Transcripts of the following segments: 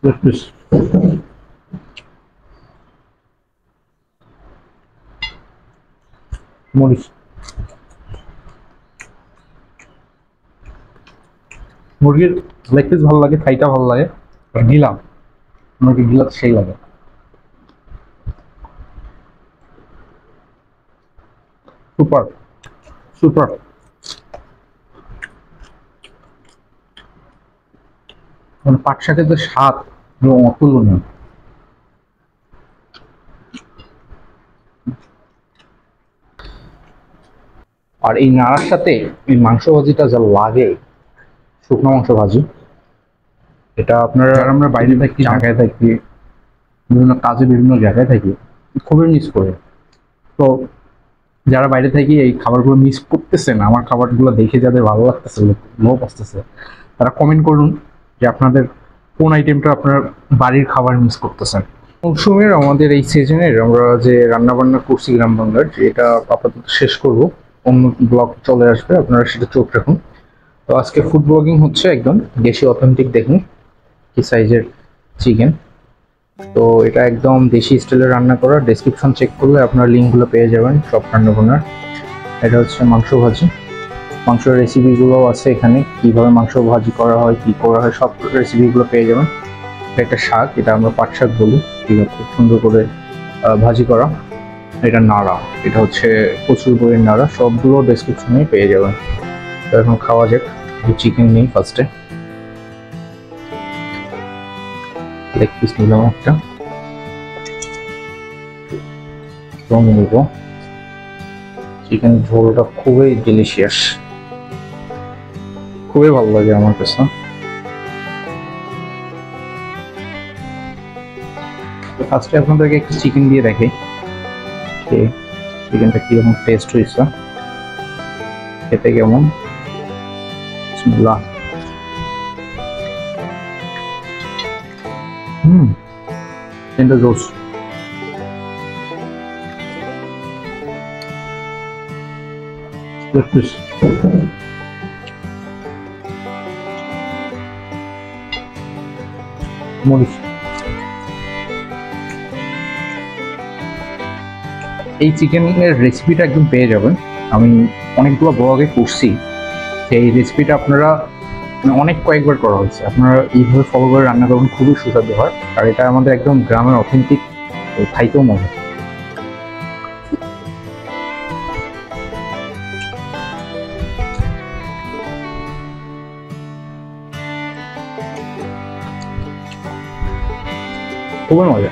Leg piece, মরিচ। মুরগির leg piece ভালো লাগে, থাইটা ভালো লাগে, আর গিলা, মুরগির গিলা তো সেই লাগে। Super, super. মানে পাট শাকের যে স্বাদ এবং অতুলনীয়। আর এই নাড়ার সাথে এই মাংস ভাজিটা যা লাগে, শুকনো মাংস ভাজি, এটা আপনারা যারা আমরা বাইরে থাকি, ঢাকায় থাকি, বিভিন্ন কাজে বিভিন্ন জায়গায় থাকি, খুবই মিস করে। তো যারা বাইরে থাকি এই খাবারগুলো মিস করতেছেন, আমার খাবারগুলো দেখে যাদের ভালো লাগতেছে, লোভ আসতেছে, তারা কমেন্ট করুন যে আপনাদের কোন আইটেমটা আপনার বাড়ির খাবার মিস করতেছেন। মৌসুমের আমাদের এই সিজনের আমরা যে রান্না বান্না করছি গ্রাম বাংলার, এটা আপাতত শেষ করব। অন্য ব্লগ চলে আসবে, আপনারা সেটা চোখ রাখুন। তো আজকে ফুড ব্লগিং হচ্ছে একদম দেশি অথেন্টিক। দেখুন কি সাইজের চিকেন। তো এটা একদম দেশি স্টাইলে রান্না করা। ডেসক্রিপশন চেক করলে আপনারা লিঙ্কগুলো পেয়ে যাবেন সব রান্না বান্নার। এটা হচ্ছে মাংস ভাজি। মাংসের রেসিপিগুলো আছে এখানে, কিভাবে মাংস ভাজি করা হয়, কি করা হয়, সব রেসিপিগুলো পেয়ে যাবেন। এটা একটা শাক, এটা আমরা পাট শাক বলি। ঠিক আছে, সুন্দর করে ভাজি করা। এটা নাড়া, এটা হচ্ছে প্রচুর পরিমাণ নাড়া। সবগুলো ডেসক্রিপশনে পেয়ে যাবেন। তো এখন খাওয়া যাক। চিকেন নেই, ফার্স্টে লেগ পিস নিলাম একটা, দম নিব। চিকেন ঝোলটা খুবই ডিলিশিয়াস, খুবই ভালো লাগে আমার কাছে। ফার্স্টে আপনাদেরকে একটু চিকেন দিয়ে দেখাই যে চিকেনটা কিরকম টেস্ট হয়েছে, খেতে কেমন। বিসমিল্লাহ। চিকেনটা জোস। লেগ পিস, মরিচ। এই চিকেনের রেসিপিটা একদম পেয়ে যাবেন। আমি অনেকগুলো ব্লগে করছি, সেই রেসিপিটা আপনারা অনেক কয়েকবার করা হয়েছে। আপনারা এইভাবে ফলো করে রান্না করবেন, খুবই সুস্বাদু হয়। আর এটা আমাদের একদম গ্রামের অথেন্টিক, খাইতেও মজা। খুবই মজা।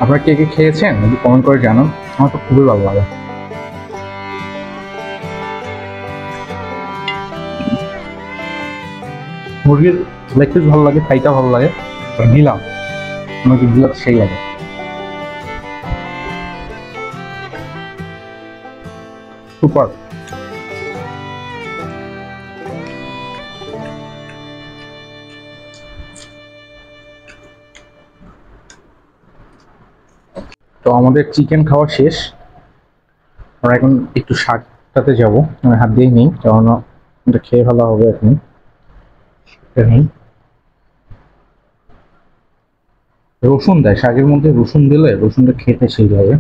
আপনারা কে কে খেয়েছেন একটু কমেন্ট করে জানান, আমার তো খুবই ভালো লাগে। মুরগির লেগ পিস ভালো লাগে, থাইটা ভালো লাগে, আর গিলা, মুরগির গিলা সেই লাগে। সুপার। তো আমাদের চিকেন খাওয়া শেষ। আমরা এখন একটু শাকটাতে যাবো। আমি হাত দিয়ে নিই, কারণ এটা খেয়ে ফেলা হবে এখন। নেই, রসুন দেয় শাকের মধ্যে, রসুন দিলে রসুনটা খেতে সেই লাগে।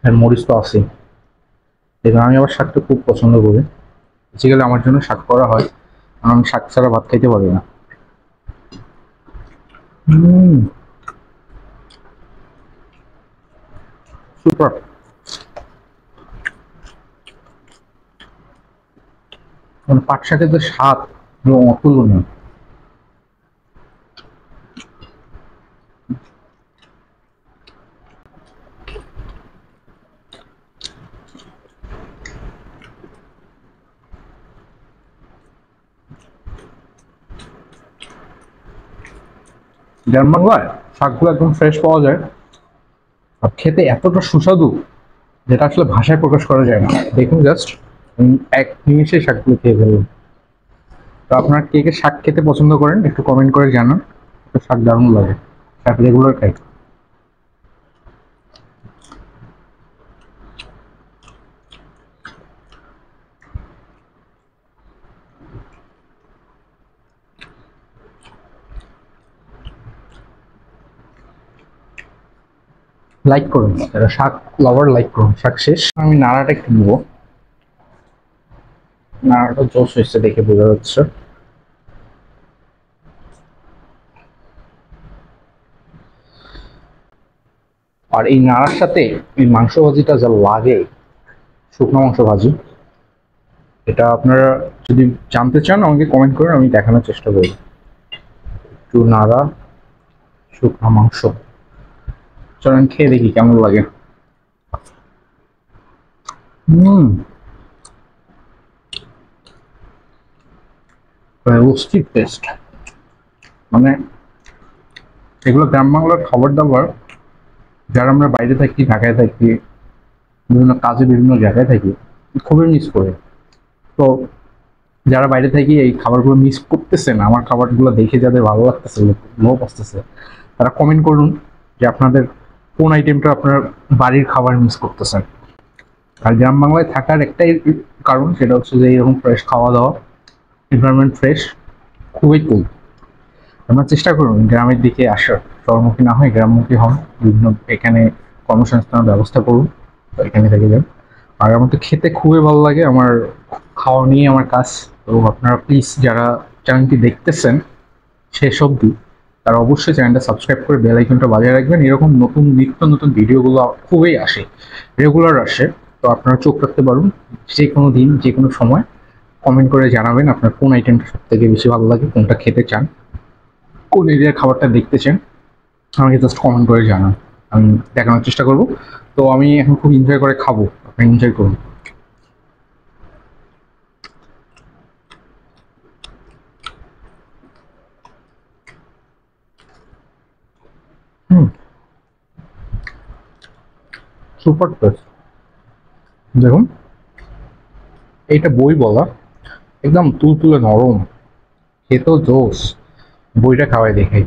আর মরিচ তো আছে। দেখুন আমি আবার শাকটা খুব পছন্দ করি। বেসিক্যালি আমার জন্য শাক করা হয়, কারণ আমি শাক ছাড়া ভাত খাইতে পারি না। সুপার। মানে পাট শাকের যে স্বাদ এবং অতুলনীয়। গ্রাম বাংলায় শাকগুলো একদম ফ্রেশ পাওয়া যায়, আর খেতে এতটা সুস্বাদু যেটা আসলে ভাষায় প্রকাশ করা যায় না। দেখুন জাস্ট, এক নিমিষে শাকগুলো খেয়ে ফেললাম। তো আপনারা কে কে শাক খেতে পছন্দ করেন একটু কমেন্ট করে জানান। তো শাক দারুণ লাগে, শাক রেগুলার খাই। লাইক করুন, যারা শাক লাভার লাইক করুন। শাক শেষ, আমি নাড়াটা একটু নেবো। নাড়াটা জোস হয়েছে দেখে বোঝা যাচ্ছে। আর এই নাড়ার সাথে এই মাংস ভাজিটা যা লাগে, শুকনো মাংস ভাজি, এটা আপনারা যদি জানতে চান আমাকে কমেন্ট করুন, আমি দেখানোর চেষ্টা করব। একটু নাড়া শুকনো মাংস, চলেন খেয়ে দেখি কেমন লাগে। রোস্টেড টেস্ট, মানে এগুলো গ্রাম বাংলার খাবার দাবার, যারা আমরা বাইরে থাকি, ঢাকায় থাকি, বিভিন্ন কাজে বিভিন্ন জায়গায় থাকি, খুবই মিস করি। তো যারা বাইরে থাকি এই খাবারগুলো মিস করতেছেন, আমার খাবারগুলো দেখে যাদের ভালো লাগতেছে, লোভ আসতেছে, তারা কমেন্ট করুন যে আপনাদের কোন আইটেমটা আপনার বাড়ির খাবার মিস করতেছেন। আর গ্রাম বাংলায় থাকার একটাই কারণ, সেটা হচ্ছে যে এরকম ফ্রেশ খাওয়া দাওয়া, এনভায়রনমেন্ট ফ্রেশ, খুবই কুল। আপনার চেষ্টা করুন গ্রামের দিকে আসার, শহরমুখী না হয় গ্রামমুখী হন, বিভিন্ন এখানে কর্মসংস্থানের ব্যবস্থা করুন, তো এখানে থেকে যান। আর আমার তো খেতে খুবই ভালো লাগে, আমার খাওয়া নিয়ে আমার কাজ। তো আপনারা প্লিজ যারা চ্যানেলটি দেখতেছেন শেষ অবধি, তারা অবশ্যই চ্যানেলটা সাবস্ক্রাইব করে বেল আইকনটা বাজিয়ে রাখবেন। এরকম নতুন নিত্য নতুন ভিডিওগুলো খুবই আসে, রেগুলার আসে। তো আপনারা চোখ রাখতে পারুন, যে কোনো দিন যে কোনো সময় কমেন্ট করে জানাবেন আপনার কোন আইটেমটা সব থেকে বেশি ভালো লাগে, কোনটা খেতে চান, কোন এরিয়ার খাবারটা দেখতে চান, আমাকে জাস্ট কমেন্ট করে জানান, আমি দেখানোর চেষ্টা করব। তো আমি এখন খুব এনজয় করে খাবো, আপনি এনজয় করুন। সুপার টেস্ট, দেখুন এইটা বই বলা, একদম তুলতুলে নরম, খেতেও জোস। বইটা খাওয়াই দেখাই।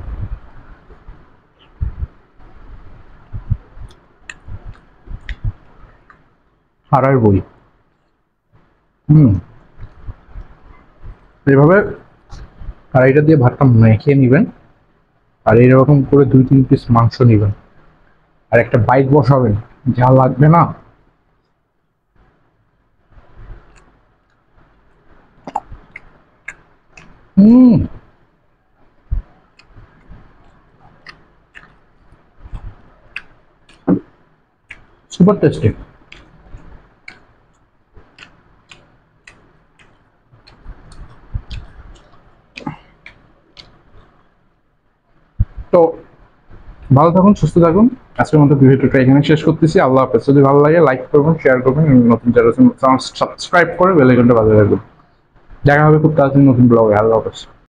আর বই, এভাবে কড়াইটা দিয়ে ভাতটা মেখে নেবেন, আর এইরকম করে 2-3 পিস মাংস নেবেন, আর একটা বাইট বসাবেন, যা লাগবে না। হুম, সুপার টেস্টি। তো ভালো থাকুন, সুস্থ থাকুন। আজকের মতো ভিডিওটা এখানে শেষ করতেছি। আল্লাহ হাফেজ। যদি ভালো লাগে লাইক করবেন, শেয়ার করবেন, নতুন যারা সাবস্ক্রাইব করে বেল আইকনটা বাজিয়ে রাখবেন। দেখা হবে খুব তাড়াতাড়ি নতুন ব্লগে। আল্লাহ হাফেজ।